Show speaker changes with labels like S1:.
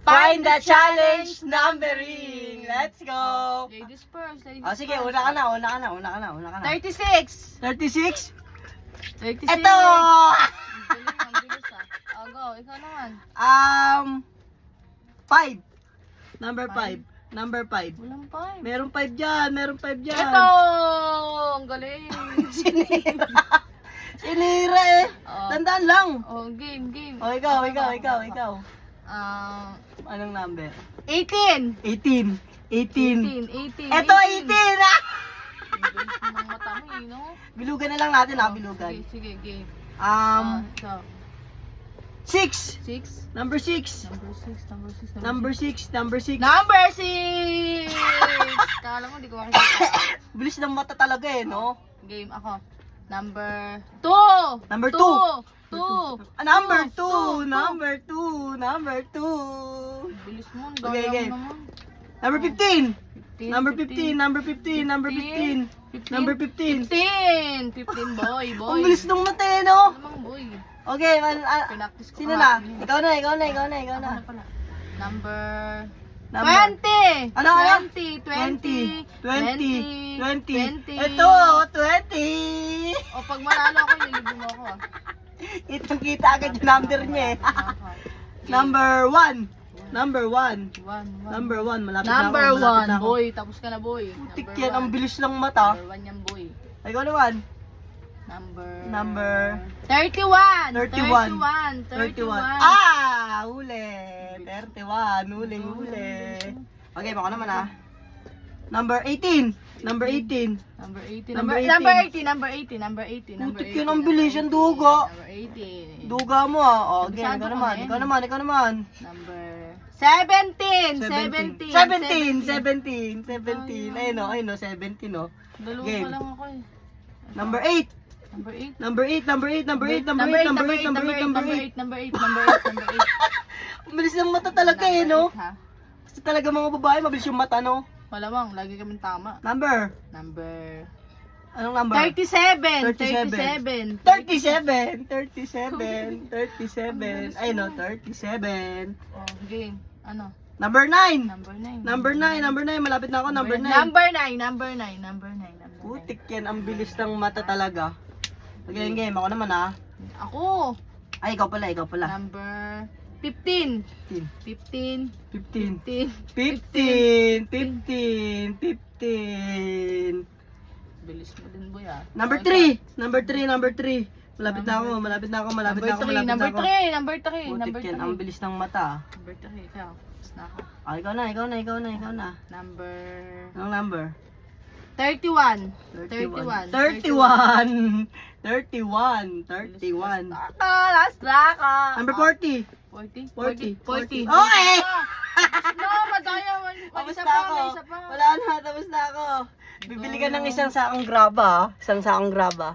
S1: Find the challenge numbering. Let's go.
S2: Ladies first. Ladies
S1: Oh, sige,
S2: first.
S1: una ka na.
S2: 36.
S1: 36?
S2: 36.
S1: Ito!
S2: Ang bilis ah. Oh, go. Ikaw naman.
S1: 5. Number 5. Number 5.
S2: Walang 5.
S1: Meron 5 dyan.
S2: Ito! Ang galing.
S1: Sinira eh.
S2: Oh.
S1: Tandaan lang.
S2: Oh, game.
S1: Oh, ikaw.
S2: Ah,
S1: Anong number?
S2: 18.
S1: 18. 18.
S2: 18.
S1: Ito, 18! Ah!
S2: Ang bilis mo ng mata mo eh, no?
S1: Bilugan na lang natin bilugan.
S2: Sige, game.
S1: So, 6.
S2: 6.
S1: Number 6.
S2: Number 6.
S1: Number 6.
S2: Number 6! Kala mo, di ko makikita.
S1: Bilis ng mata talaga eh, no?
S2: Game ako. Number 2!
S1: Number 2.
S2: 2!
S1: Number 2. Number 2. Number 2.
S2: Bilis mo, ang
S1: Okay,
S2: daya
S1: game.
S2: mo naman.
S1: Number 15. Number 15. Number 15. Number 15. Number 15.
S2: 15, boy.
S1: Ang bilis ng mata eh, no?
S2: Namang boy.
S1: Okay,
S2: Pinaktis ko
S1: sino na?
S2: kahapon yun.
S1: Ikaw na.
S2: Ako na pala. Number...
S1: Number.
S2: 20!
S1: Ano?
S2: 20!
S1: 20. Ito, 20.
S2: O pag manalo ako, ililibing mo ako ah.
S1: Kitang-kita agad yung number niya eh. Number 1. Number 1. Number 1. Malapit na ako.
S2: Number
S1: malapit na
S2: 1,
S1: ako.
S2: boy. Tapos ka na, boy.
S1: Tik
S2: Number
S1: yan, ang
S2: one.
S1: bilis ng mata.
S2: Number 1 yan, boy.
S1: Ay, ikaw naman.
S2: Number 31.
S1: 31. 31. Huli. 31. Huli. Okay, ako naman Number 18. Number 18.
S2: Number 18.
S1: Number
S2: Number 18.
S1: Putik yun, ang bilis yung dugo.
S2: Number 18.
S1: Duga mo O, okay,
S2: Kabisado
S1: ikaw
S2: ko na yan.
S1: naman.
S2: Number 17.
S1: 17. Ayun o, 17 o.
S2: Dalawa
S1: Game.
S2: pa lang ako eh.
S1: Number 8.
S2: Number 8.
S1: Number 8.
S2: Number 8.
S1: Ang bilis ng mata talaga eh, no? Kasi talaga mga babae, mabilis yung mata, no?
S2: Malamang, lagi kaming tama.
S1: Number. Anong number?
S2: 37.
S1: 37. Ay no, 37.
S2: Oh, game. Ano?
S1: Number 9.
S2: Number 9.
S1: Number 9. Malapit na ako. Number 9.
S2: Number 9.
S1: Putik yan. Ang bilis ng mata talaga. Okay, game. Ako naman
S2: Ako.
S1: Ay, ikaw pala.
S2: Number 15.
S1: 15.
S2: 15. Bilis mo din, boy ah.
S1: Number 3. Malapit na ako.
S2: Number 3.
S1: Putik yan. Ang bilis ng mata.
S2: Number 3, ikaw. Tapos na ako.
S1: Ikaw na. Anong number?
S2: 31.
S1: 31.
S2: Last na ako.
S1: Number 40.
S2: 40.
S1: Okay!
S2: No, madaya man.
S1: Tapos
S2: Isa
S1: na
S2: pa,
S1: ako.
S2: may isa pa.
S1: Wala na, tapos na ako. Bibili ka ng isang sakong graba. Isang sakong graba.